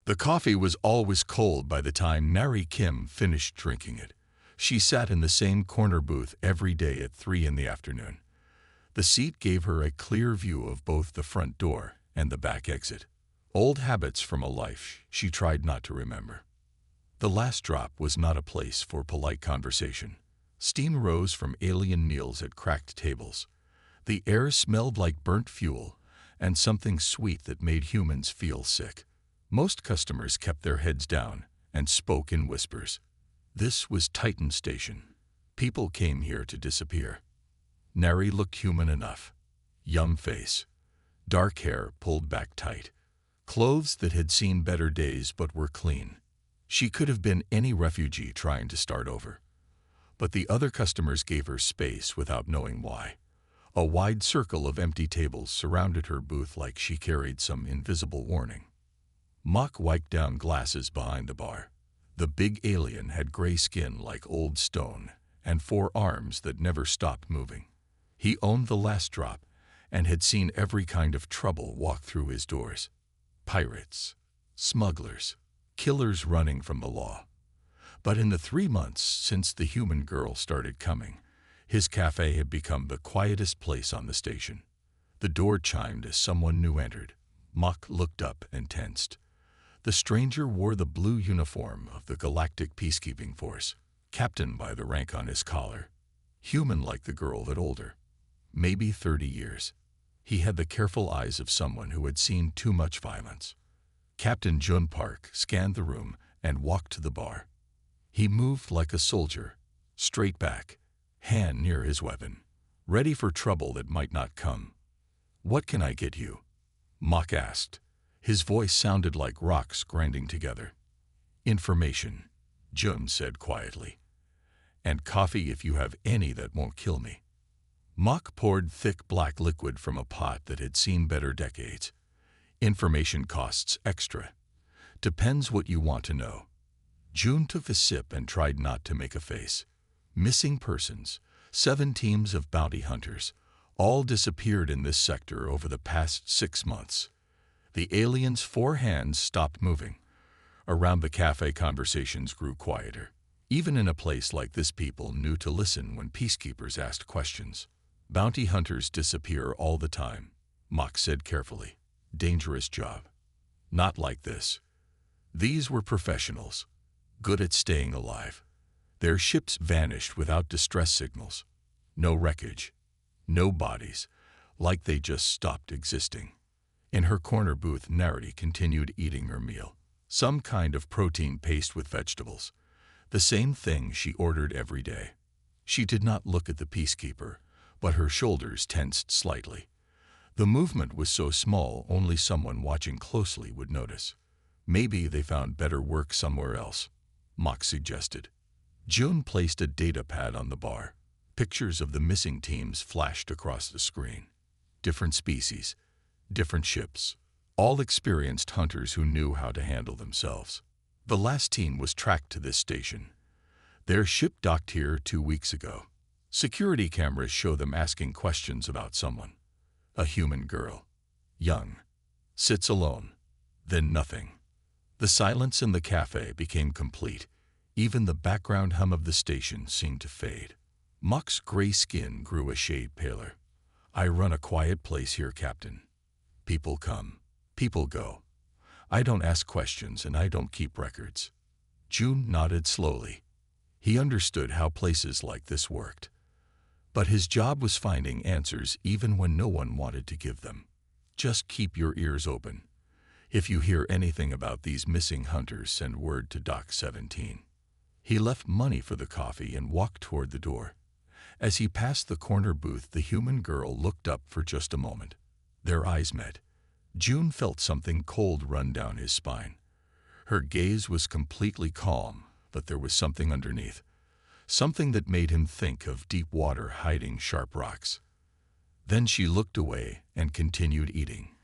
The coffee was always cold by the time Nari Kim finished drinking it. She sat in the same corner booth every day at 3 in the afternoon. The seat gave her a clear view of both the front door and the back exit. Old habits from a life she tried not to remember. The last drop was not a place for polite conversation. Steam rose from alien meals at cracked tables. The air smelled like burnt fuel and something sweet that made humans feel sick. Most customers kept their heads down and spoke in whispers. This was Titan Station. People came here to disappear. Nari looked human enough. Young face. Dark hair pulled back tight. Clothes that had seen better days but were clean. She could have been any refugee trying to start over. But the other customers gave her space without knowing why. A wide circle of empty tables surrounded her booth like she carried some invisible warning. Mock wiped down glasses behind the bar. The big alien had gray skin like old stone and 4 arms that never stopped moving. He owned the last drop and had seen every kind of trouble walk through his doors. Pirates, smugglers, killers running from the law. But in the 3 months since the human girl started coming, his cafe had become the quietest place on the station. The door chimed as someone new entered. Mock looked up and tensed. The stranger wore the blue uniform of the Galactic Peacekeeping Force, captain by the rank on his collar. Human like the girl, but older. Maybe 30 years. He had the careful eyes of someone who had seen too much violence. Captain Jun Park scanned the room and walked to the bar. He moved like a soldier, straight back, hand near his weapon, ready for trouble that might not come. "What can I get you?" Mock asked. His voice sounded like rocks grinding together. "Information," Jun said quietly. "And coffee if you have any that won't kill me." Mock poured thick black liquid from a pot that had seen better decades. "Information costs extra. Depends what you want to know." Jun took a sip and tried not to make a face. Missing persons, 7 teams of bounty hunters, all disappeared in this sector over the past 6 months. The aliens' 4 hands stopped moving. Around the cafe, conversations grew quieter. Even in a place like this, people knew to listen when peacekeepers asked questions. "Bounty hunters disappear all the time," Mock said carefully. "Dangerous job. Not like this. These were professionals, good at staying alive. Their ships vanished without distress signals. No wreckage, no bodies, like they just stopped existing." In her corner booth, Narity continued eating her meal. Some kind of protein paste with vegetables. The same thing she ordered every day. She did not look at the peacekeeper, but her shoulders tensed slightly. The movement was so small only someone watching closely would notice. "Maybe they found better work somewhere else," Mock suggested. June placed a data pad on the bar. Pictures of the missing teams flashed across the screen. Different species, different ships, all experienced hunters who knew how to handle themselves. The last team was tracked to this station. Their ship docked here 2 weeks ago. Security cameras show them asking questions about someone. A human girl. Young. Sits alone. Then nothing. The silence in the cafe became complete. Even the background hum of the station seemed to fade. Mock's gray skin grew a shade paler. "I run a quiet place here, Captain. People come. People go. I don't ask questions and I don't keep records." June nodded slowly. He understood how places like this worked. But his job was finding answers even when no one wanted to give them. "Just keep your ears open. If you hear anything about these missing hunters, send word to Dock 17. He left money for the coffee and walked toward the door. As he passed the corner booth, the human girl looked up for just a moment. Their eyes met. June felt something cold run down his spine. Her gaze was completely calm, but there was something underneath. Something that made him think of deep water hiding sharp rocks. Then she looked away and continued eating.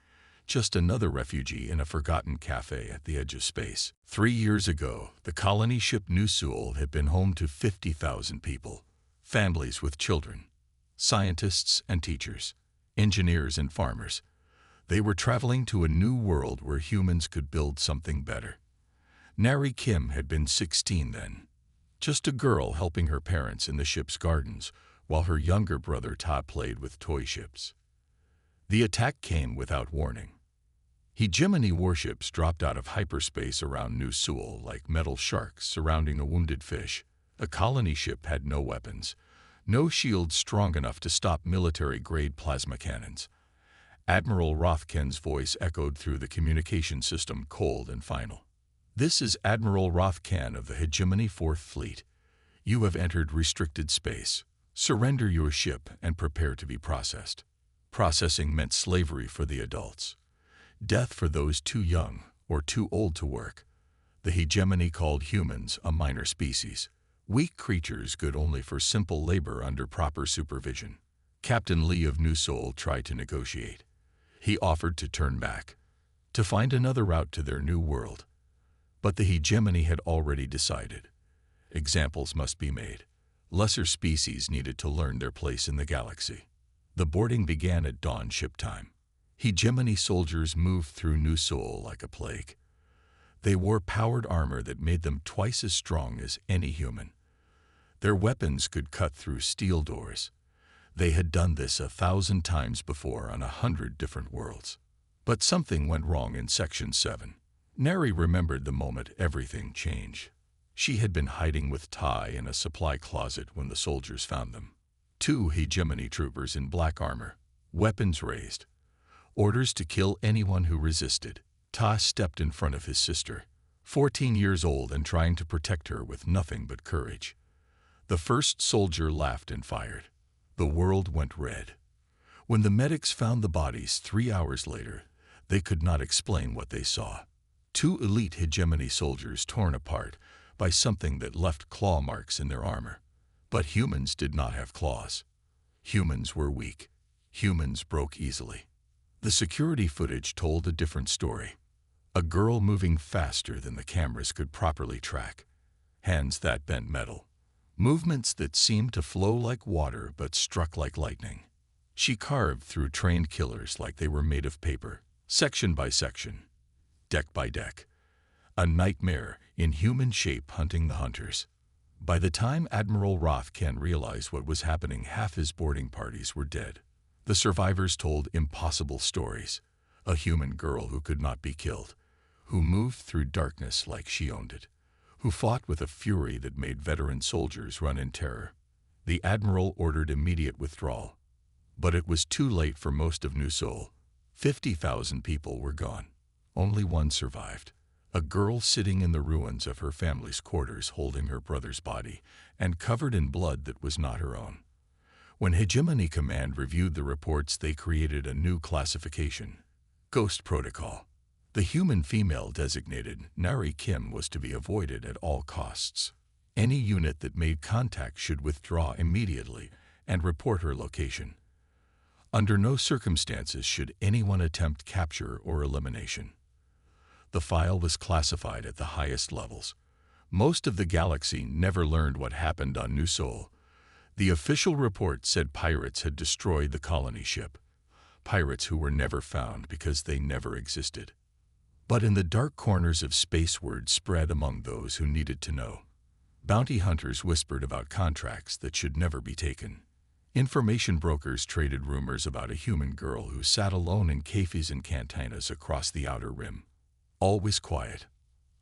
Just another refugee in a forgotten cafe at the edge of space. 3 years ago, the colony ship New Seoul had been home to 50,000 people. Families with children. Scientists and teachers. Engineers and farmers. They were traveling to a new world where humans could build something better. Nari Kim had been 16 then, just a girl helping her parents in the ship's gardens, while her younger brother Ta played with toy ships. The attack came without warning. Hegemony warships dropped out of hyperspace around New Seoul like metal sharks surrounding a wounded fish. A colony ship had no weapons, no shields strong enough to stop military-grade plasma cannons. Admiral Rothken's voice echoed through the communication system, cold and final. "This is Admiral Rothken of the Hegemony 4th Fleet. You have entered restricted space. Surrender your ship and prepare to be processed." Processing meant slavery for the adults. Death for those too young or too old to work. The Hegemony called humans a minor species, weak creatures good only for simple labor under proper supervision. Captain Lee of New Seoul tried to negotiate. He offered to turn back, to find another route to their new world. But the Hegemony had already decided. Examples must be made. Lesser species needed to learn their place in the galaxy. The boarding began at dawn ship time. Hegemony soldiers moved through New Seoul like a plague. They wore powered armor that made them twice as strong as any human. Their weapons could cut through steel doors. They had done this 1,000 times before on 100 different worlds. But something went wrong in Section 7. Neri remembered the moment everything changed. She had been hiding with Tai in a supply closet when the soldiers found them. 2 Hegemony troopers in black armor, weapons raised. Orders to kill anyone who resisted. Ta stepped in front of his sister, 14 years old and trying to protect her with nothing but courage. The first soldier laughed and fired. The world went red. When the medics found the bodies 3 hours later, they could not explain what they saw. 2 elite Hegemony soldiers torn apart by something that left claw marks in their armor. But humans did not have claws. Humans were weak. Humans broke easily. The security footage told a different story. A girl moving faster than the cameras could properly track. Hands that bent metal. Movements that seemed to flow like water but struck like lightning. She carved through trained killers like they were made of paper, section by section, deck by deck. A nightmare in human shape hunting the hunters. By the time Admiral Rothken realized what was happening, half his boarding parties were dead. The survivors told impossible stories. A human girl who could not be killed, who moved through darkness like she owned it, who fought with a fury that made veteran soldiers run in terror. The Admiral ordered immediate withdrawal. But it was too late for most of New Seoul. 50,000 people were gone. Only one survived. A girl sitting in the ruins of her family's quarters holding her brother's body and covered in blood that was not her own. When Hegemony Command reviewed the reports, they created a new classification, Ghost Protocol. The human female designated Nari Kim was to be avoided at all costs. Any unit that made contact should withdraw immediately and report her location. Under no circumstances should anyone attempt capture or elimination. The file was classified at the highest levels. Most of the galaxy never learned what happened on New Seoul. The official report said pirates had destroyed the colony ship. Pirates who were never found because they never existed. But in the dark corners of space, word spread among those who needed to know. Bounty hunters whispered about contracts that should never be taken. Information brokers traded rumors about a human girl who sat alone in cafes and cantinas across the outer rim. Always quiet,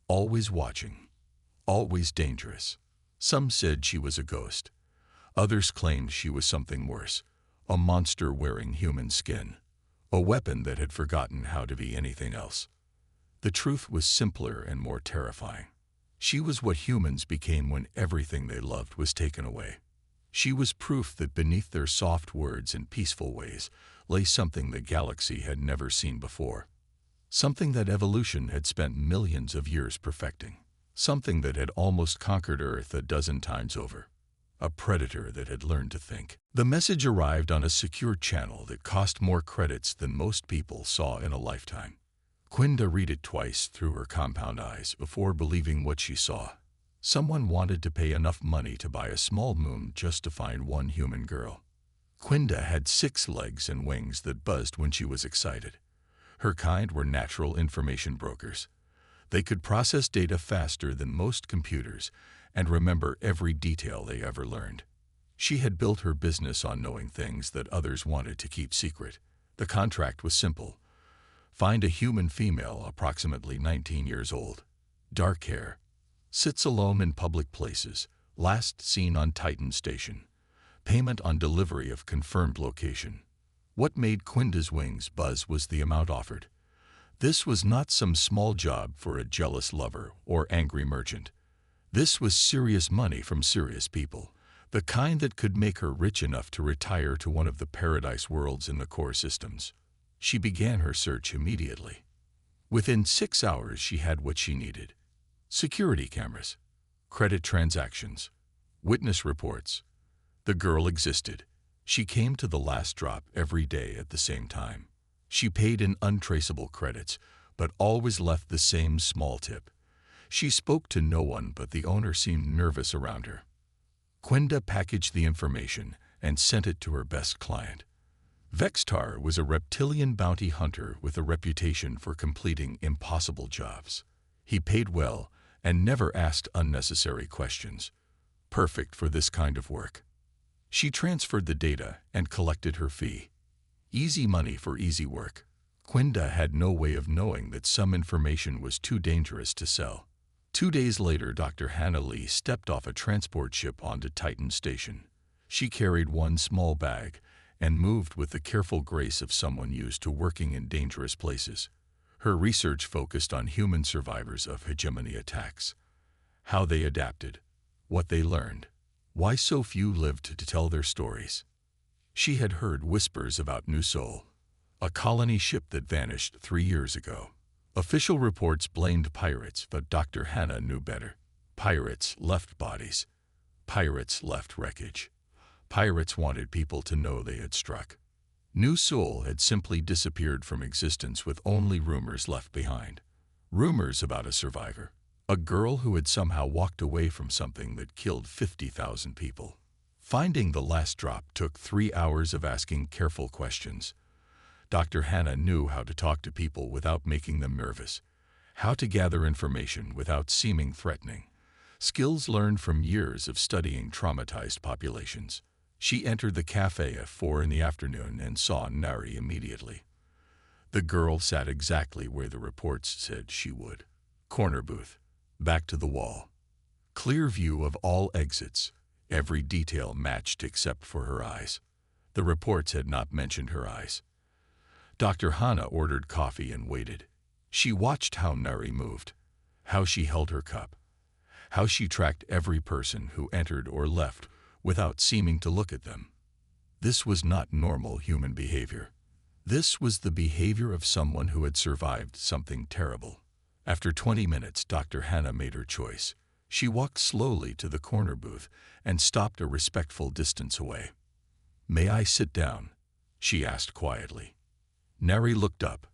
always watching, always dangerous. Some said she was a ghost. Others claimed she was something worse, a monster wearing human skin, a weapon that had forgotten how to be anything else. The truth was simpler and more terrifying. She was what humans became when everything they loved was taken away. She was proof that beneath their soft words and peaceful ways lay something the galaxy had never seen before. Something that evolution had spent millions of years perfecting. Something that had almost conquered Earth a dozen times over. A predator that had learned to think. The message arrived on a secure channel that cost more credits than most people saw in a lifetime. Quinda read it twice through her compound eyes before believing what she saw. Someone wanted to pay enough money to buy a small moon just to find one human girl. Quinda had 6 legs and wings that buzzed when she was excited. Her kind were natural information brokers. They could process data faster than most computers and remember every detail they ever learned. She had built her business on knowing things that others wanted to keep secret. The contract was simple. Find a human female approximately 19 years old. Dark hair. Sits alone in public places. Last seen on Titan Station. Payment on delivery of confirmed location. What made Quinda's wings buzz was the amount offered. This was not some small job for a jealous lover or angry merchant. This was serious money from serious people, the kind that could make her rich enough to retire to one of the paradise worlds in the core systems. She began her search immediately. Within 6 hours, she had what she needed. Security cameras, credit transactions, witness reports. The girl existed. She came to the last drop every day at the same time. She paid in untraceable credits, but always left the same small tip. She spoke to no one, but the owner seemed nervous around her. Quinda packaged the information and sent it to her best client. Vextar was a reptilian bounty hunter with a reputation for completing impossible jobs. He paid well and never asked unnecessary questions. Perfect for this kind of work. She transferred the data and collected her fee. Easy money for easy work. Quinda had no way of knowing that some information was too dangerous to sell. 2 days later, Dr. Hannah Lee stepped off a transport ship onto Titan Station. She carried one small bag and moved with the careful grace of someone used to working in dangerous places. Her research focused on human survivors of hegemony attacks. How they adapted, what they learned, why so few lived to tell their stories. She had heard whispers about New Sol, a colony ship that vanished 3 years ago. Official reports blamed pirates, but Dr. Hannah knew better. Pirates left bodies. Pirates left wreckage. Pirates wanted people to know they had struck. New Sol had simply disappeared from existence with only rumors left behind. Rumors about a survivor, a girl who had somehow walked away from something that killed 50,000 people. Finding the last drop took 3 hours of asking careful questions. Dr. Hannah knew how to talk to people without making them nervous, how to gather information without seeming threatening. Skills learned from years of studying traumatized populations. She entered the cafe at 4 in the afternoon and saw Nari immediately. The girl sat exactly where the reports said she would. Corner booth, back to the wall. Clear view of all exits. Every detail matched except for her eyes. The reports had not mentioned her eyes. Dr. Hannah ordered coffee and waited. She watched how Nari moved, how she held her cup, how she tracked every person who entered or left without seeming to look at them. This was not normal human behavior. This was the behavior of someone who had survived something terrible. After 20 minutes, Dr. Hannah made her choice. She walked slowly to the corner booth and stopped a respectful distance away. "May I sit down?" she asked quietly. Nari looked up.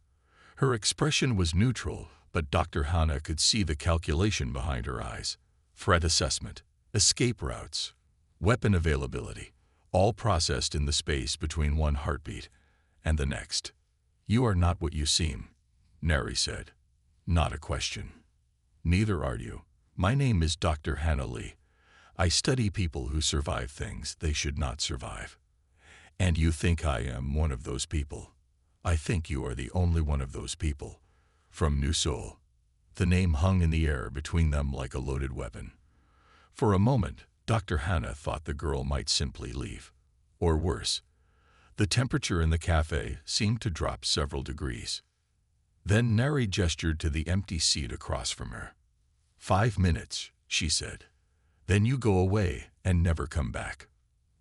Her expression was neutral, but Dr. Hannah could see the calculation behind her eyes. Threat assessment, escape routes, weapon availability, all processed in the space between one heartbeat and the next. "You are not what you seem," Nari said. Not a question. "Neither are you. My name is Dr. Hannah Lee. I study people who survive things they should not survive. And you think I am one of those people. I think you are the only one of those people. From New Sol." The name hung in the air between them like a loaded weapon. For a moment, Dr. Hannah thought the girl might simply leave. Or worse, the temperature in the cafe seemed to drop several degrees. Then Nari gestured to the empty seat across from her. 5 minutes, she said. Then you go away and never come back.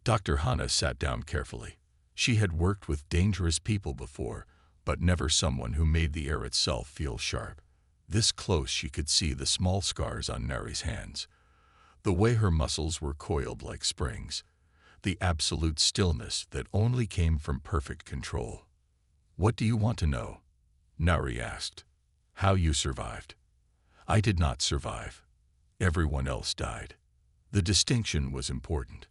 Dr. Hannah sat down carefully. She had worked with dangerous people before, but never someone who made the air itself feel sharp. This close, she could see the small scars on Nari's hands, the way her muscles were coiled like springs, the absolute stillness that only came from perfect control. "What do you want to know?" Nari asked. "How you survived." "I did not survive. Everyone else died." The distinction was important.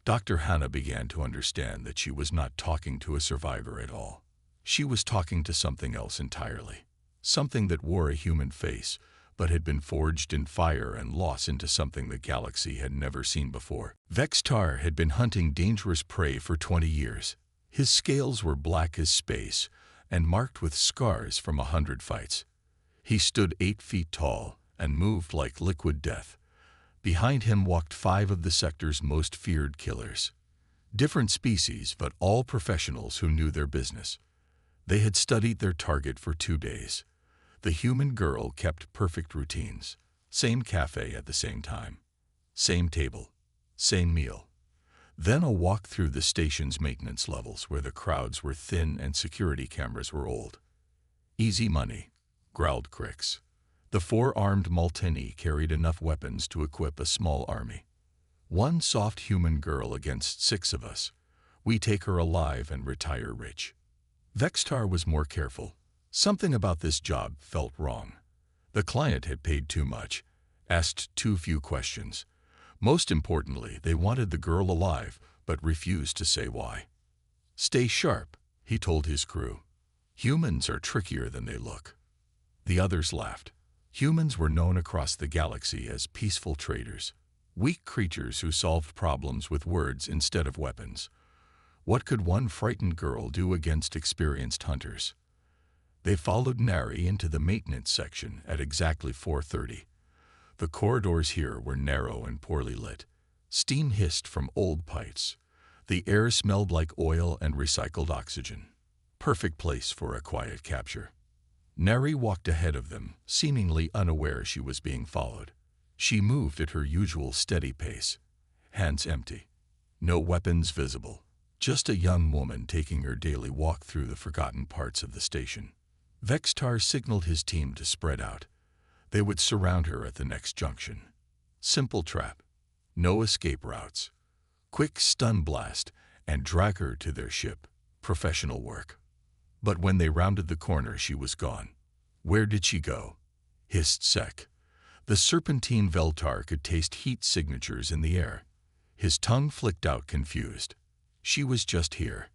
Dr. Hannah began to understand that she was not talking to a survivor at all. She was talking to something else entirely. Something that wore a human face, but had been forged in fire and lost into something the galaxy had never seen before. Vextar had been hunting dangerous prey for 20 years. His scales were black as space and marked with scars from 100 fights. He stood 8 feet tall and moved like liquid death. Behind him walked 5 of the sector's most feared killers. Different species, but all professionals who knew their business. They had studied their target for 2 days. The human girl kept perfect routines. Same cafe at the same time. Same table. Same meal. Then a walk through the station's maintenance levels where the crowds were thin and security cameras were old. Easy money, growled Crix. The 4-armed Malteni carried enough weapons to equip a small army. 1 soft human girl against 6 of us. We take her alive and retire rich. Vextar was more careful. Something about this job felt wrong. The client had paid too much, asked too few questions. Most importantly, they wanted the girl alive, but refused to say why. Stay sharp, he told his crew. Humans are trickier than they look. The others laughed. Humans were known across the galaxy as peaceful traders, weak creatures who solved problems with words instead of weapons. What could one frightened girl do against experienced hunters? They followed Nari into the maintenance section at exactly 4:30. The corridors here were narrow and poorly lit. Steam hissed from old pipes. The air smelled like oil and recycled oxygen. Perfect place for a quiet capture. Nari walked ahead of them, seemingly unaware she was being followed. She moved at her usual steady pace, hands empty. No weapons visible. Just a young woman taking her daily walk through the forgotten parts of the station. Vextar signaled his team to spread out. They would surround her at the next junction. Simple trap. No escape routes. Quick stun blast and drag her to their ship. Professional work. But when they rounded the corner, she was gone. Where did she go? Hissed Sek. The serpentine Veltar could taste heat signatures in the air. His tongue flicked out confused. She was just here.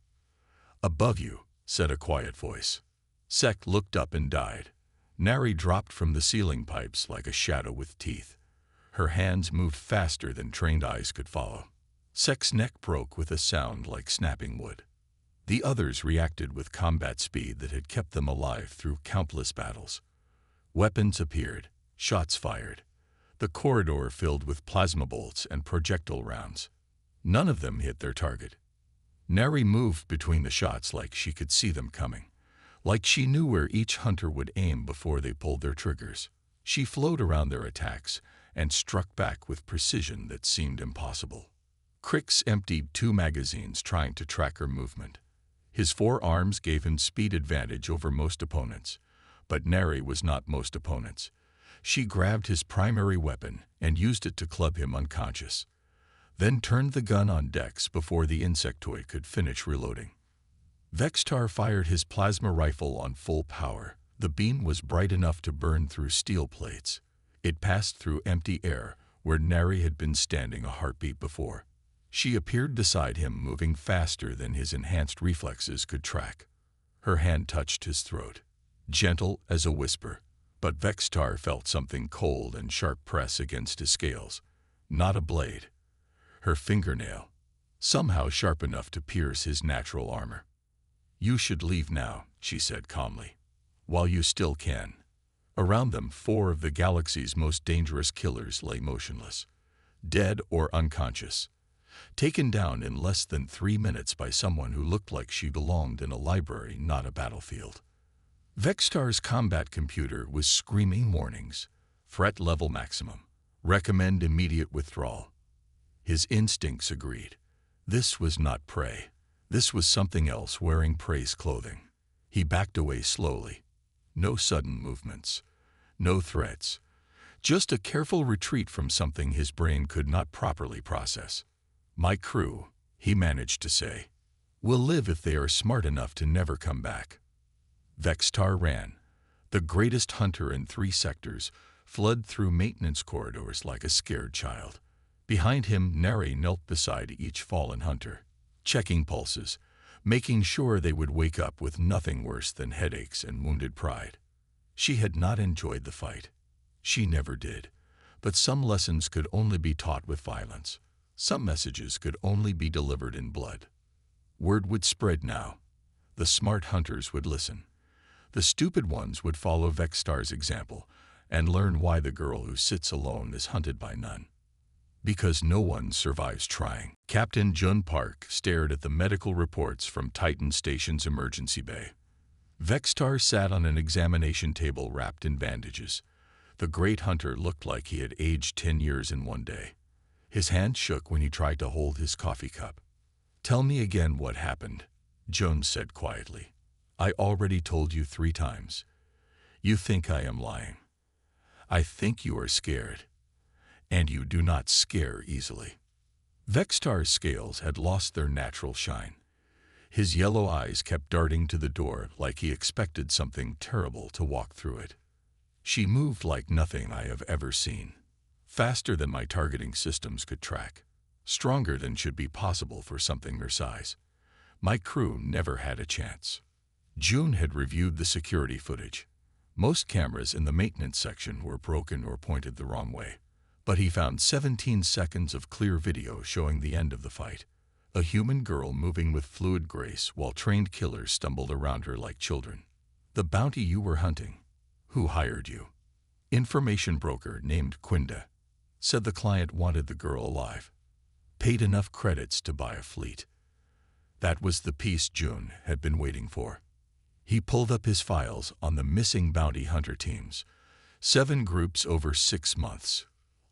Above you, said a quiet voice. Sek looked up and died. Nari dropped from the ceiling pipes like a shadow with teeth. Her hands moved faster than trained eyes could follow. Sek's neck broke with a sound like snapping wood. The others reacted with combat speed that had kept them alive through countless battles. Weapons appeared, shots fired. The corridor filled with plasma bolts and projectile rounds. None of them hit their target. Nari moved between the shots like she could see them coming. Like she knew where each hunter would aim before they pulled their triggers. She flowed around their attacks and struck back with precision that seemed impossible. Crix emptied 2 magazines trying to track her movement. His 4 arms gave him speed advantage over most opponents, but Nari was not most opponents. She grabbed his primary weapon and used it to club him unconscious, then turned the gun on Dex before the insectoid could finish reloading. Vextar fired his plasma rifle on full power. The beam was bright enough to burn through steel plates. It passed through empty air where Nari had been standing a heartbeat before. She appeared beside him, moving faster than his enhanced reflexes could track. Her hand touched his throat, gentle as a whisper, but Vextar felt something cold and sharp press against his scales. Not a blade. Her fingernail, somehow sharp enough to pierce his natural armor. You should leave now, she said calmly, while you still can. Around them, 4 of the galaxy's most dangerous killers lay motionless, dead or unconscious, taken down in less than 3 minutes by someone who looked like she belonged in a library, not a battlefield. Vextar's combat computer was screaming warnings. Threat level maximum. Recommend immediate withdrawal. His instincts agreed. This was not prey. This was something else wearing prey's clothing. He backed away slowly. No sudden movements. No threats. Just a careful retreat from something his brain could not properly process. My crew, he managed to say, will live if they are smart enough to never come back. Vextar ran. The greatest hunter in 3 sectors fled through maintenance corridors like a scared child. Behind him, Nari knelt beside each fallen hunter, checking pulses, making sure they would wake up with nothing worse than headaches and wounded pride. She had not enjoyed the fight. She never did. But some lessons could only be taught with violence. Some messages could only be delivered in blood. Word would spread now. The smart hunters would listen. The stupid ones would follow Vexstar's example and learn why the girl who sits alone is hunted by none. Because no one survives trying. Captain Jun Park stared at the medical reports from Titan Station's emergency bay. Vexstar sat on an examination table wrapped in bandages. The great hunter looked like he had aged 10 years in one day. His hand shook when he tried to hold his coffee cup. "Tell me again what happened," Jones said quietly. "I already told you 3 times. You think I am lying. I think you are scared. And you do not scare easily." Vexstar's scales had lost their natural shine. His yellow eyes kept darting to the door like he expected something terrible to walk through it. "She moved like nothing I have ever seen. Faster than my targeting systems could track. Stronger than should be possible for something her size. My crew never had a chance." June had reviewed the security footage. Most cameras in the maintenance section were broken or pointed the wrong way. But he found 17 seconds of clear video showing the end of the fight. A human girl moving with fluid grace while trained killers stumbled around her like children. "The bounty you were hunting. Who hired you?" "Information broker named Quinda. Said the client wanted the girl alive. Paid enough credits to buy a fleet." That was the piece June had been waiting for. He pulled up his files on the missing bounty hunter teams. 7 groups over 6 months.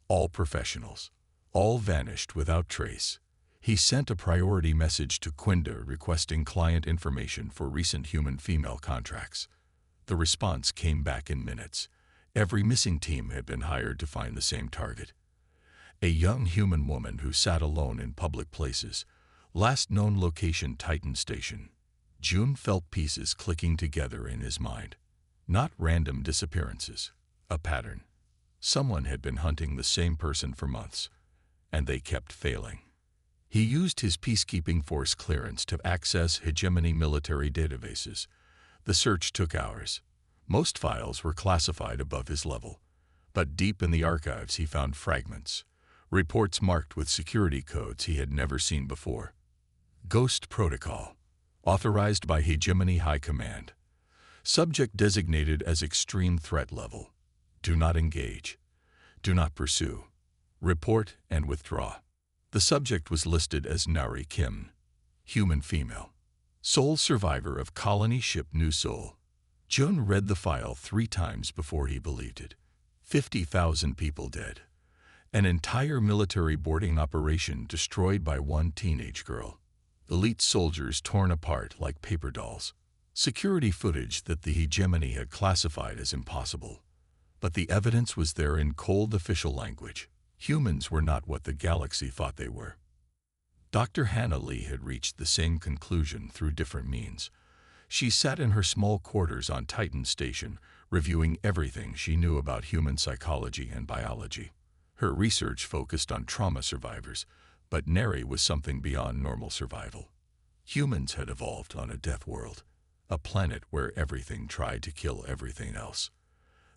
All professionals. All vanished without trace. He sent a priority message to Quinda requesting client information for recent human female contracts. The response came back in minutes. Every missing team had been hired to find the same target. A young human woman who sat alone in public places. Last known location Titan Station. June felt pieces clicking together in his mind. Not random disappearances. A pattern. Someone had been hunting the same person for months, and they kept failing. He used his peacekeeping force clearance to access hegemony military databases. The search took hours. Most files were classified above his level, but deep in the archives he found fragments, reports marked with security codes he had never seen before. Ghost Protocol, authorized by Hegemony High Command. Subject designated as extreme threat level. Do not engage. Do not pursue. Report and withdraw. The subject was listed as Nari Kim, human female. Sole survivor of colony ship New Seoul. Jun read the file 3 times before he believed it. 50,000 people dead. An entire military boarding operation destroyed by one teenage girl. Elite soldiers torn apart like paper dolls. Security footage that the hegemony had classified as impossible. But the evidence was there in cold official language. Humans were not what the galaxy thought they were. Dr. Hannah Lee had reached the same conclusion through different means. She sat in her small quarters on Titan Station, reviewing everything she knew about human psychology and biology. Her research focused on trauma survivors, but Neri was something beyond normal survival. Humans had evolved on a death world, a planet where everything tried to kill everything else.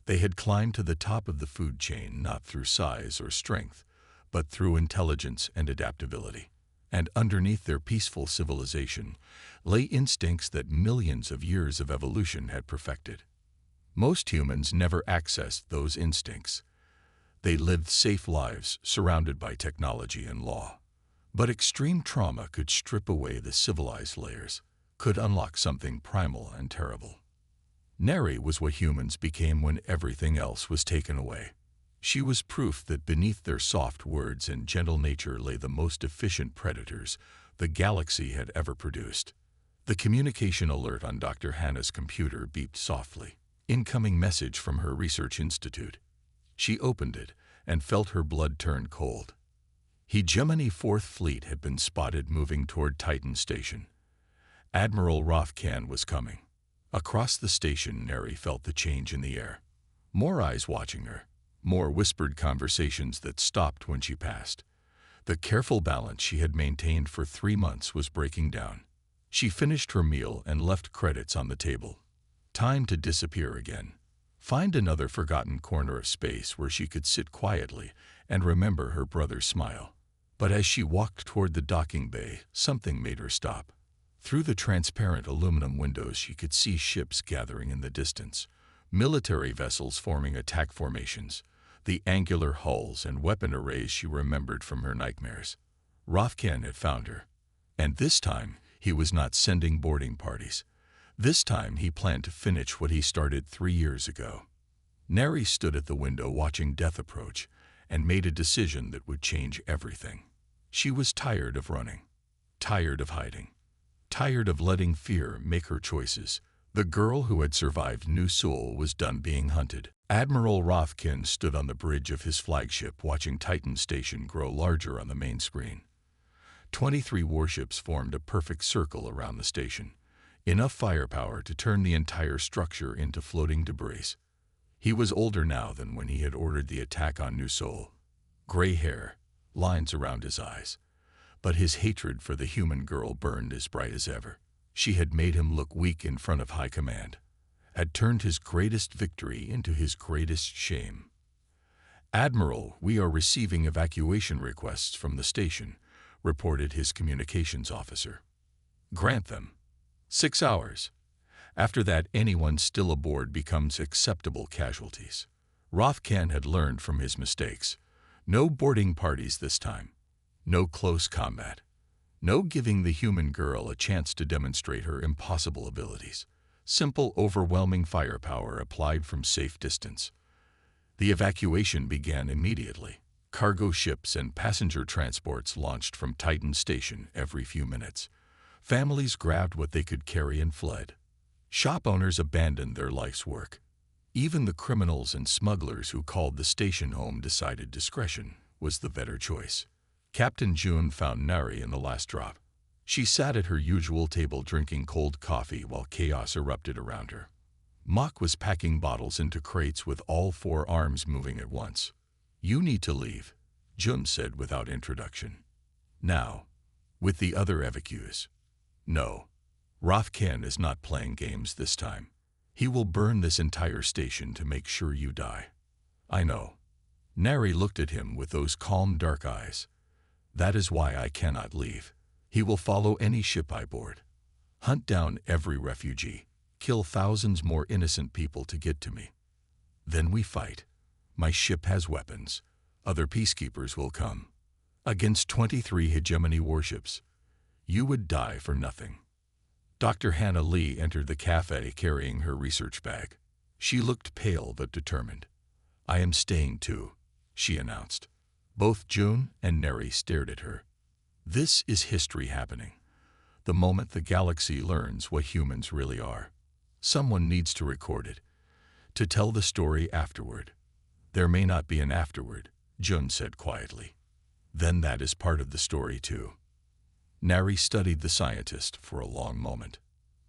They had climbed to the top of the food chain not through size or strength, but through intelligence and adaptability. And underneath their peaceful civilization lay instincts that millions of years of evolution had perfected. Most humans never accessed those instincts. They lived safe lives surrounded by technology and law. But extreme trauma could strip away the civilized layers, could unlock something primal and terrible. Neri was what humans became when everything else was taken away. She was proof that beneath their soft words and gentle nature lay the most efficient predators the galaxy had ever produced. The communication alert on Dr. Hannah's computer beeped softly. Incoming message from her research institute. She opened it and felt her blood turn cold. Hegemony 4th Fleet had been spotted moving toward Titan Station. Admiral Rothkan was coming. Across the station, Neri felt the change in the air. More eyes watching her. More whispered conversations that stopped when she passed. The careful balance she had maintained for 3 months was breaking down. She finished her meal and left credits on the table. Time to disappear again. Find another forgotten corner of space where she could sit quietly and remember her brother's smile. But as she walked toward the docking bay, something made her stop. Through the transparent aluminum windows she could see ships gathering in the distance, military vessels forming attack formations, the angular hulls and weapon arrays she remembered from her nightmares. Rothkan had found her. And this time, he was not sending boarding parties. This time he planned to finish what he started 3 years ago. Neri stood at the window watching death approach and made a decision that would change everything. She was tired of running, tired of hiding, tired of letting fear make her choices. The girl who had survived New Seoul was done being hunted. Admiral Rothkin stood on the bridge of his flagship watching Titan Station grow larger on the main screen. 23 warships formed a perfect circle around the station, enough firepower to turn the entire structure into floating debris. He was older now than when he had ordered the attack on New Seoul. Gray hair, lines around his eyes. But his hatred for the human girl burned as bright as ever. She had made him look weak in front of high command, had turned his greatest victory into his greatest shame. "Admiral, we are receiving evacuation requests from the station," reported his communications officer. "Grant them. 6 hours. After that, anyone still aboard becomes acceptable casualties." Rothkan had learned from his mistakes. No boarding parties this time. No close combat. No giving the human girl a chance to demonstrate her impossible abilities. Simple, overwhelming firepower applied from safe distance. The evacuation began immediately. Cargo ships and passenger transports launched from Titan Station every few minutes. Families grabbed what they could carry and fled. Shop owners abandoned their life's work. Even the criminals and smugglers who called the station home decided discretion was the better choice. Captain June found Nari in the last drop. She sat at her usual table drinking cold coffee while chaos erupted around her. Mock was packing bottles into crates with all 4 arms moving at once. "You need to leave," Jun said without introduction. "Now, with the other evacuees." "No. Rothkan is not playing games this time. He will burn this entire station to make sure you die." "I know." Nari looked at him with those calm dark eyes. "That is why I cannot leave. He will follow any ship I board. Hunt down every refugee. Kill thousands more innocent people to get to me. Then we fight. My ship has weapons. Other peacekeepers will come. Against 23 hegemony warships. You would die for nothing." Dr. Hannah Lee entered the cafe carrying her research bag. She looked pale but determined. "I am staying too," she announced. Both June and Neri stared at her. This is history happening. The moment the galaxy learns what humans really are. Someone needs to record it, to tell the story afterward. "There may not be an afterward," Jun said quietly. "Then that is part of the story too." Nari studied the scientist for a long moment.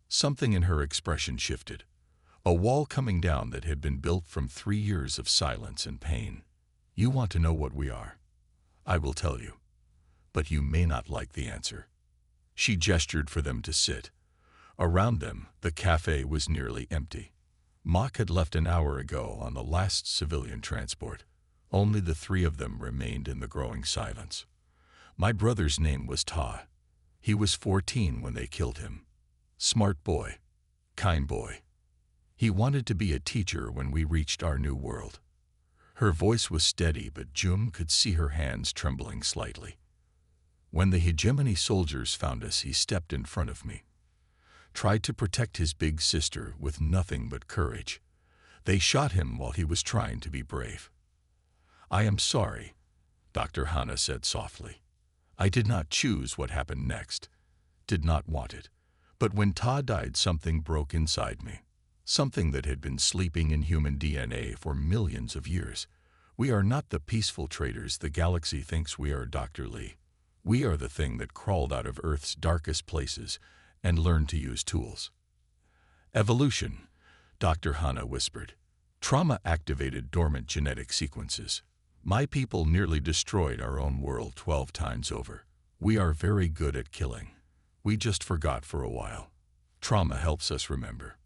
Something in her expression shifted. A wall coming down that had been built from 3 years of silence and pain. "You want to know what we are? I will tell you. But you may not like the answer." She gestured for them to sit. Around them, the cafe was nearly empty. Mock had left an hour ago on the last civilian transport. Only the 3 of them remained in the growing silence. "My brother's name was Ta. He was 14 when they killed him. Smart boy. Kind boy. He wanted to be a teacher when we reached our new world." Her voice was steady, but Jum could see her hands trembling slightly. "When the hegemony soldiers found us, he stepped in front of me. Tried to protect his big sister with nothing but courage. They shot him while he was trying to be brave." "I am sorry," Dr. Hannah said softly. "I did not choose what happened next. Did not want it. But when Ta died, something broke inside me. Something that had been sleeping in human DNA for millions of years. We are not the peaceful traitors the galaxy thinks we are, Dr. Lee. We are the thing that crawled out of Earth's darkest places and learned to use tools." "Evolution," Dr. Hannah whispered. "Trauma activated dormant genetic sequences. My people nearly destroyed our own world 12 times over. We are very good at killing. We just forgot for a while. Trauma helps us remember.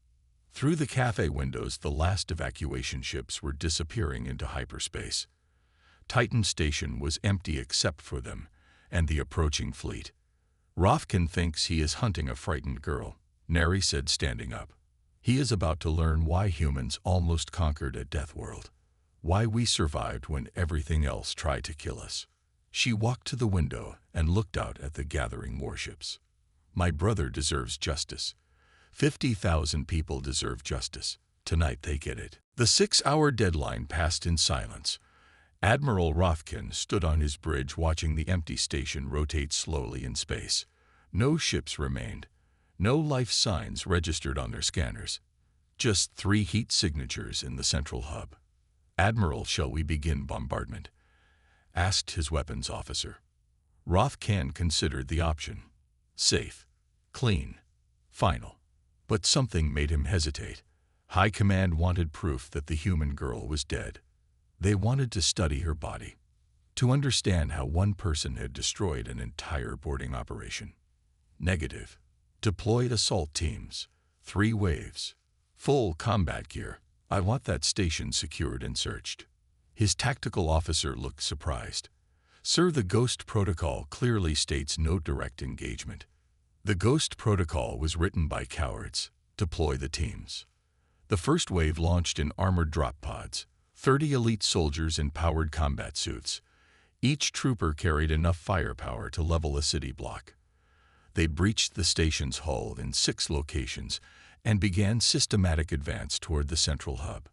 Through the cafe windows, the last evacuation ships were disappearing into hyperspace. Titan Station was empty except for them and the approaching fleet. Rothkin thinks he is hunting a frightened girl, Neri said, standing up. He is about to learn why humans almost conquered a death world. Why we survived when everything else tried to kill us. She walked to the window and looked out at the gathering warships. My brother deserves justice. 50,000 people deserve justice. Tonight they get it. The 6-hour deadline passed in silence. Admiral Rothkin stood on his bridge watching the empty station rotate slowly in space. No ships remained. No life signs registered on their scanners. Just 3 heat signatures in the central hub. Admiral, shall we begin bombardment? Asked his weapons officer. Rothkin considered the option. Safe, clean, final. But something made him hesitate. High Command wanted proof that the human girl was dead. They wanted to study her body, to understand how one person had destroyed an entire boarding operation. Negative. Deployed assault teams. 3 waves. Full combat gear. I want that station secured and searched. His tactical officer looked surprised. Sir, the Ghost Protocol clearly states no direct engagement. The Ghost Protocol was written by cowards. Deploy the teams. The first wave launched in armored drop pods. 30 elite soldiers in powered combat suits. Each trooper carried enough firepower to level a city block. They breached the station's hull in 6 locations and began systematic advance toward the central hub.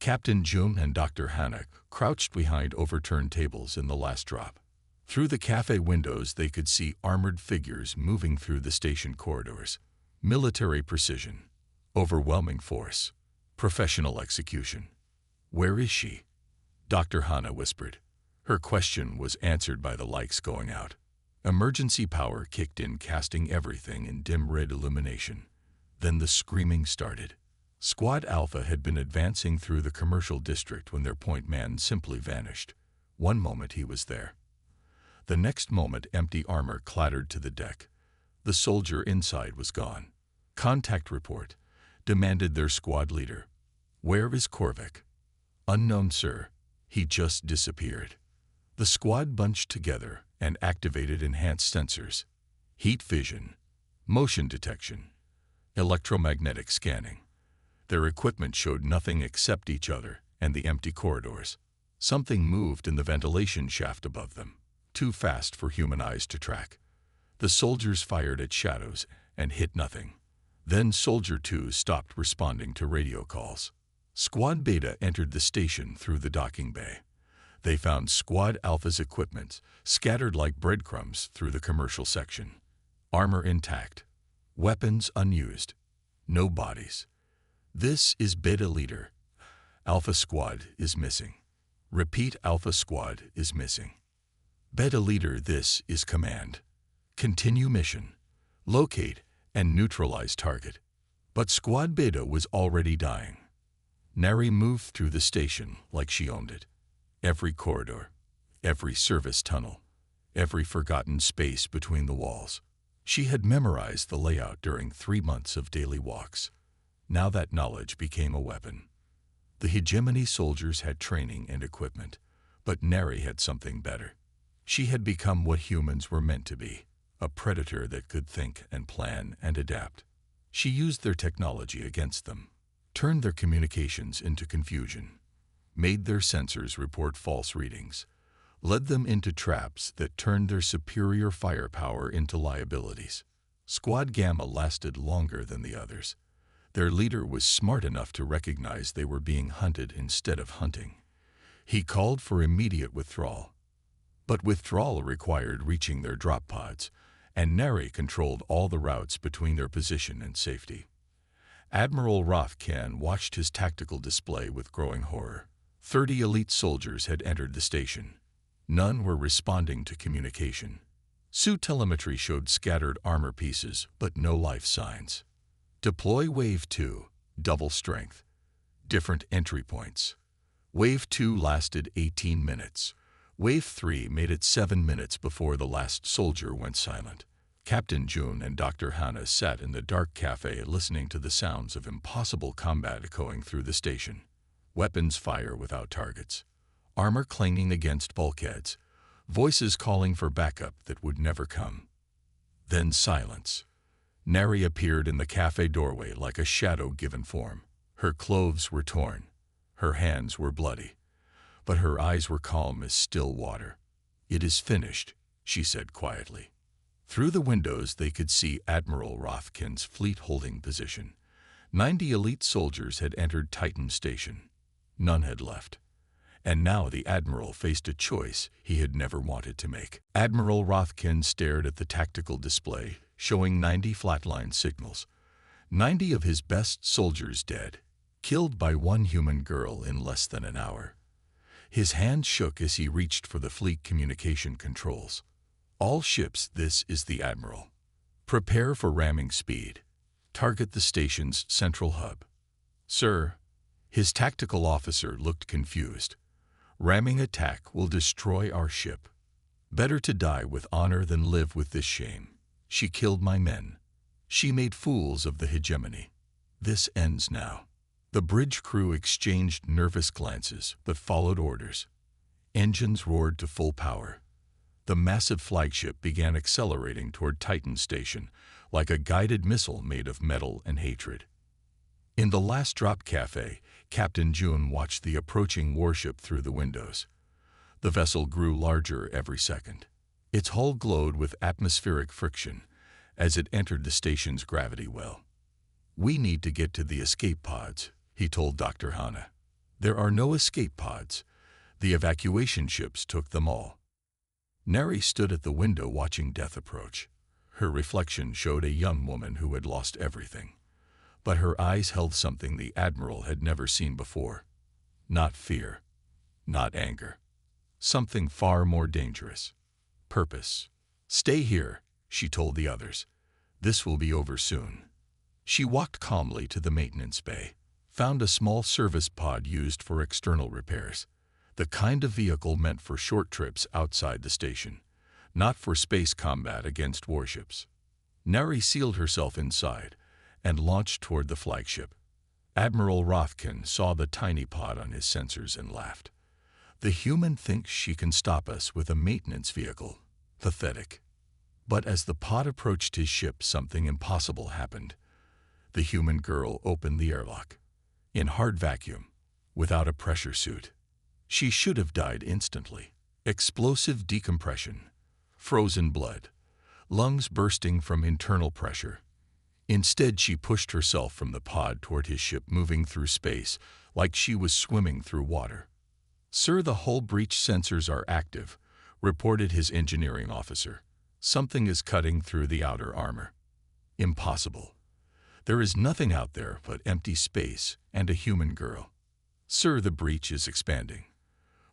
Captain Jung and Dr. Hanna crouched behind overturned tables in the last drop. Through the cafe windows they could see armored figures moving through the station corridors. Military precision. Overwhelming force. Professional execution. Where is she? Dr. Hanna whispered. Her question was answered by the lights going out. Emergency power kicked in, casting everything in dim red illumination. Then the screaming started. Squad Alpha had been advancing through the commercial district when their point man simply vanished. One moment he was there. The next moment empty armor clattered to the deck. The soldier inside was gone. Contact report, demanded their squad leader. Where is Korvik? Unknown, sir. He just disappeared. The squad bunched together and activated enhanced sensors. Heat vision, motion detection, electromagnetic scanning. Their equipment showed nothing except each other and the empty corridors. Something moved in the ventilation shaft above them, too fast for human eyes to track. The soldiers fired at shadows and hit nothing. Then Soldier 2 stopped responding to radio calls. Squad Beta entered the station through the docking bay. They found Squad Alpha's equipment scattered like breadcrumbs through the commercial section. Armor intact. Weapons unused. No bodies. This is Beta Leader. Alpha Squad is missing. Repeat, Alpha Squad is missing. Beta Leader, this is Command. Continue mission. Locate and neutralize target. But Squad Beta was already dying. Neri moved through the station like she owned it. Every corridor, every service tunnel, every forgotten space between the walls. She had memorized the layout during 3 months of daily walks. Now that knowledge became a weapon. The hegemony soldiers had training and equipment, but Neri had something better. She had become what humans were meant to be, a predator that could think and plan and adapt. She used their technology against them, turned their communications into confusion, made their sensors report false readings, led them into traps that turned their superior firepower into liabilities. Squad Gamma lasted longer than the others. Their leader was smart enough to recognize they were being hunted instead of hunting. He called for immediate withdrawal. But withdrawal required reaching their drop pods, and Neri controlled all the routes between their position and safety. Admiral Rothkin watched his tactical display with growing horror. 30 elite soldiers had entered the station. None were responding to communication. Suit telemetry showed scattered armor pieces, but no life signs. Deploy Wave 2, double strength. Different entry points. Wave 2 lasted 18 minutes. Wave 3 made it 7 minutes before the last soldier went silent. Captain June and Dr. Hannah sat in the dark cafe listening to the sounds of impossible combat echoing through the station. Weapons fire without targets, armor clanging against bulkheads, voices calling for backup that would never come. Then silence. Neri appeared in the cafe doorway like a shadow given form. Her clothes were torn, her hands were bloody, but her eyes were calm as still water. "It is finished," she said quietly. Through the windows they could see Admiral Rothkin's fleet holding position. 90 elite soldiers had entered Titan Station. None had left. And now the Admiral faced a choice he had never wanted to make. Admiral Rothkin stared at the tactical display, showing 90 flatline signals. 90 of his best soldiers dead, killed by one human girl in less than an hour. His hand shook as he reached for the fleet communication controls. "All ships, this is the Admiral. Prepare for ramming speed. Target the station's central hub." "Sir," his tactical officer looked confused. "Ramming attack will destroy our ship. Better to die with honor than live with this shame. She killed my men. She made fools of the hegemony. This ends now." The bridge crew exchanged nervous glances, but followed orders. Engines roared to full power. The massive flagship began accelerating toward Titan Station, like a guided missile made of metal and hatred. In the last drop cafe, Captain June watched the approaching warship through the windows. The vessel grew larger every second. Its hull glowed with atmospheric friction as it entered the station's gravity well. "We need to get to the escape pods," he told Dr. Hannah. "There are no escape pods. The evacuation ships took them all." Neri stood at the window watching death approach. Her reflection showed a young woman who had lost everything. But her eyes held something the Admiral had never seen before. Not fear, not anger. Something far more dangerous. Purpose. "Stay here," she told the others. "This will be over soon." She walked calmly to the maintenance bay, found a small service pod used for external repairs, the kind of vehicle meant for short trips outside the station, not for space combat against warships. Neri sealed herself inside and launched toward the flagship. Admiral Rothkin saw the tiny pod on his sensors and laughed. "The human thinks she can stop us with a maintenance vehicle. Pathetic." But as the pod approached his ship, something impossible happened. The human girl opened the airlock. In hard vacuum, without a pressure suit. She should have died instantly. Explosive decompression, frozen blood, lungs bursting from internal pressure. Instead, she pushed herself from the pod toward his ship, moving through space like she was swimming through water. "Sir, the hull breach sensors are active," reported his engineering officer. "Something is cutting through the outer armor." "Impossible. There is nothing out there but empty space and a human girl." "Sir, the breach is expanding.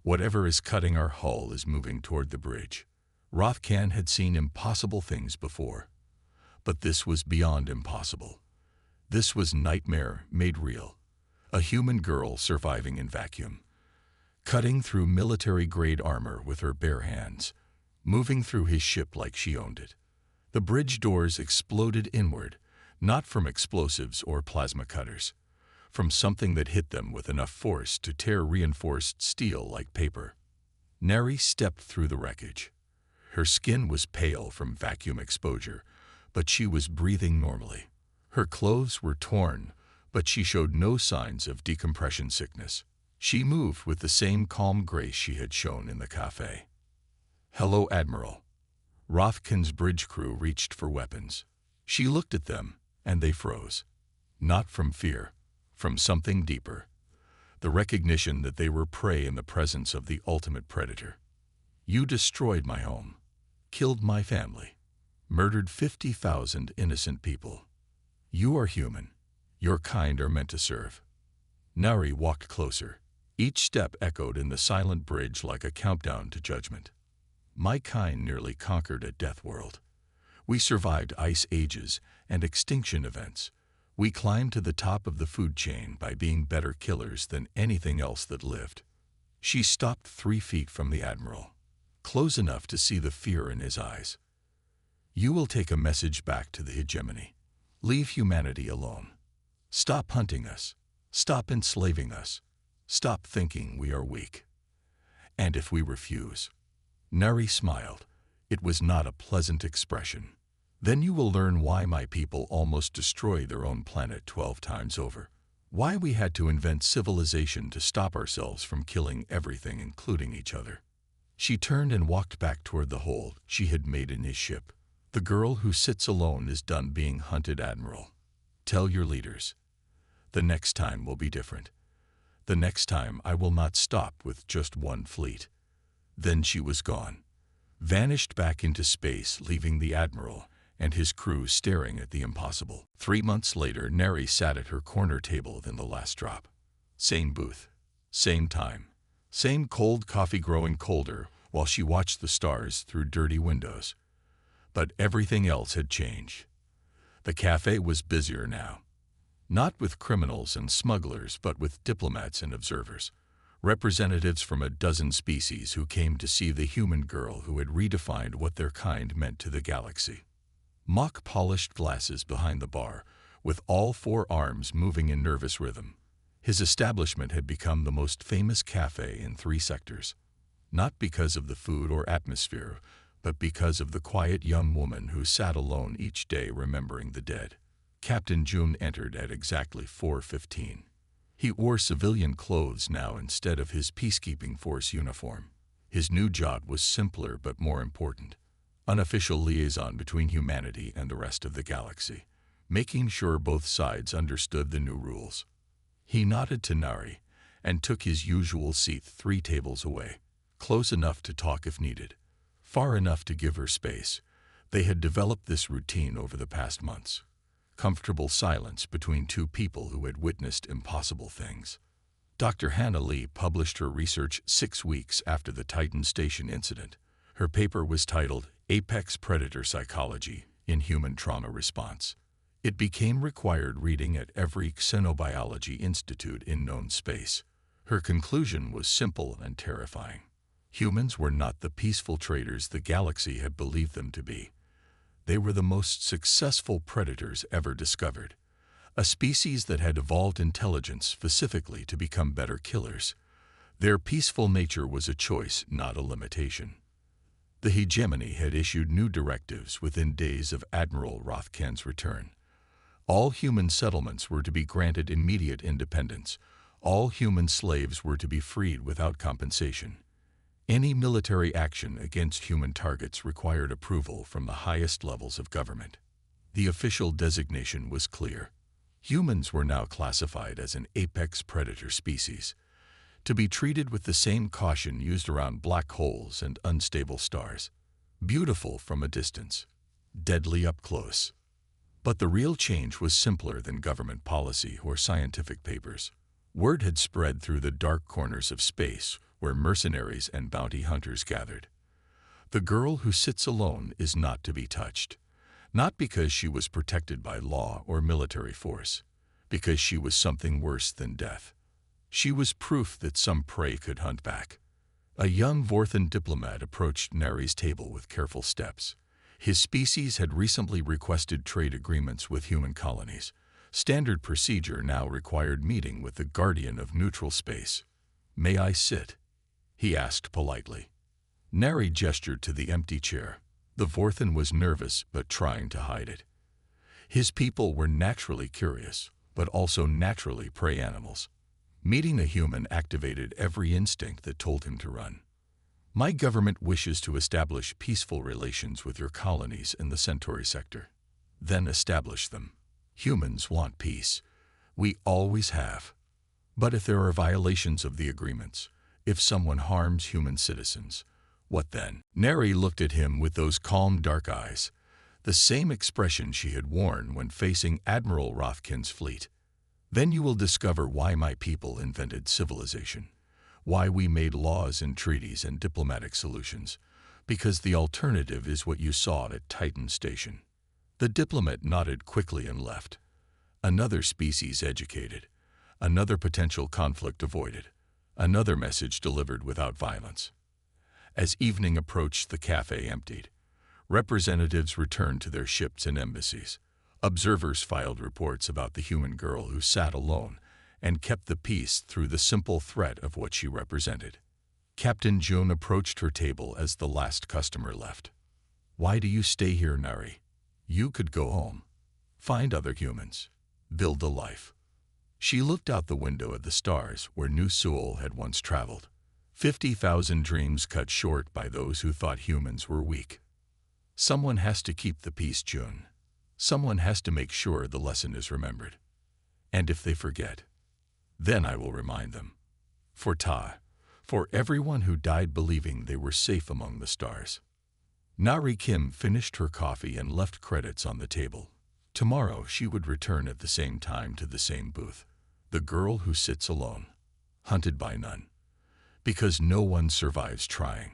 Whatever is cutting our hull is moving toward the bridge." Rothkin had seen impossible things before, but this was beyond impossible. This was nightmare made real. A human girl surviving in vacuum, cutting through military-grade armor with her bare hands, moving through his ship like she owned it. The bridge doors exploded inward, not from explosives or plasma cutters, from something that hit them with enough force to tear reinforced steel like paper. Neri stepped through the wreckage. Her skin was pale from vacuum exposure, but she was breathing normally. Her clothes were torn, but she showed no signs of decompression sickness. She moved with the same calm grace she had shown in the cafe. "Hello, Admiral." Rothkin's bridge crew reached for weapons. She looked at them, and they froze. Not from fear, from something deeper. The recognition that they were prey in the presence of the ultimate predator. "You destroyed my home, killed my family, murdered 50,000 innocent people. You are human. Your kind are meant to serve." Neri walked closer. Each step echoed in the silent bridge like a countdown to judgment. "My kind nearly conquered a death world. We survived ice ages and extinction events. We climbed to the top of the food chain by being better killers than anything else that lived." She stopped 3 feet from the Admiral, close enough to see the fear in his eyes. You will take a message back to the hegemony. Leave humanity alone. Stop hunting us. Stop enslaving us. Stop thinking we are weak. And if we refuse, Neri smiled. It was not a pleasant expression. Then you will learn why my people almost destroyed their own planet 12 times over. Why we had to invent civilization to stop ourselves from killing everything, including each other. She turned and walked back toward the hole she had made in his ship. The girl who sits alone is done being hunted, Admiral. Tell your leaders. The next time will be different. The next time I will not stop with just one fleet. Then she was gone, vanished back into space, leaving the Admiral and his crew staring at the impossible. 3 months later, Neri sat at her corner table in the last drop. Same booth, same time, same cold coffee growing colder while she watched the stars through dirty windows. But everything else had changed. The cafe was busier now. Not with criminals and smugglers, but with diplomats and observers. Representatives from a dozen species who came to see the human girl who had redefined what their kind meant to the galaxy. Mock-polished glasses behind the bar, with all 4 arms moving in nervous rhythm. His establishment had become the most famous cafe in 3 sectors. Not because of the food or atmosphere, but because of the quiet young woman who sat alone each day remembering the dead. Captain June entered at exactly 4:15. He wore civilian clothes now instead of his peacekeeping force uniform. His new job was simpler but more important. Unofficial liaison between humanity and the rest of the galaxy, making sure both sides understood the new rules. He nodded to Nari and took his usual seat 3 tables away, close enough to talk if needed, far enough to give her space. They had developed this routine over the past months. Comfortable silence between 2 people who had witnessed impossible things. Dr. Hannah Lee published her research 6 weeks after the Titan Station incident. Her paper was titled Apex Predator Psychology in Human Trauma Response. It became required reading at every xenobiology institute in known space. Her conclusion was simple and terrifying. Humans were not the peaceful traders the galaxy had believed them to be. They were the most successful predators ever discovered, a species that had evolved intelligence specifically to become better killers. Their peaceful nature was a choice, not a limitation. The hegemony had issued new directives within days of Admiral Rothken's return. All human settlements were to be granted immediate independence. All human slaves were to be freed without compensation. Any military action against human targets required approval from the highest levels of government. The official designation was clear. Humans were now classified as an apex predator species, to be treated with the same caution used around black holes and unstable stars. Beautiful from a distance, deadly up close. But the real change was simpler than government policy or scientific papers. Word had spread through the dark corners of space where mercenaries and bounty hunters gathered. The girl who sits alone is not to be touched, not because she was protected by law or military force, because she was something worse than death. She was proof that some prey could hunt back. A young Vorthan diplomat approached Neri's table with careful steps. His species had recently requested trade agreements with human colonies. Standard procedure now required meeting with the guardian of neutral space. "May I sit?" he asked politely. Neri gestured to the empty chair. The Vorthan was nervous but trying to hide it. His people were naturally curious, but also naturally prey animals. Meeting a human activated every instinct that told him to run. "My government wishes to establish peaceful relations with your colonies in the Centauri sector. Then establish them. Humans want peace. We always have. But if there are violations of the agreements, if someone harms human citizens, what then?" Neri looked at him with those calm dark eyes, the same expression she had worn when facing Admiral Rothken's fleet. "Then you will discover why my people invented civilization, why we made laws and treaties and diplomatic solutions, because the alternative is what you saw at Titan Station." The diplomat nodded quickly and left. Another species educated, another potential conflict avoided, another message delivered without violence. As evening approached, the cafe emptied. Representatives returned to their ships and embassies. Observers filed reports about the human girl who sat alone and kept the peace through the simple threat of what she represented. Captain June approached her table as the last customer left. "Why do you stay here, Nari? You could go home. Find other humans. Build a life." She looked out the window at the stars where New Seoul had once traveled. 50,000 dreams cut short by those who thought humans were weak. Someone has to keep the peace, June. Someone has to make sure the lesson is remembered. And if they forget, then I will remind them. For everyone who died believing they were safe among the stars. Nari Kim finished her coffee and left credits on the table. Tomorrow she would return at the same time to the same booth. The girl who sits alone, hunted by none. Because no one survives trying.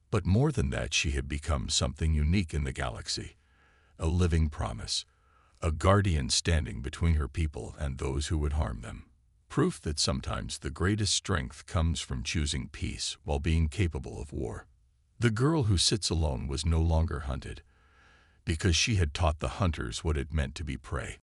But more than that, she had become something unique in the galaxy. A living promise. A guardian standing between her people and those who would harm them. Proof that sometimes the greatest strength comes from choosing peace while being capable of war. The girl who sits alone was no longer hunted, because she had taught the hunters what it meant to be prey.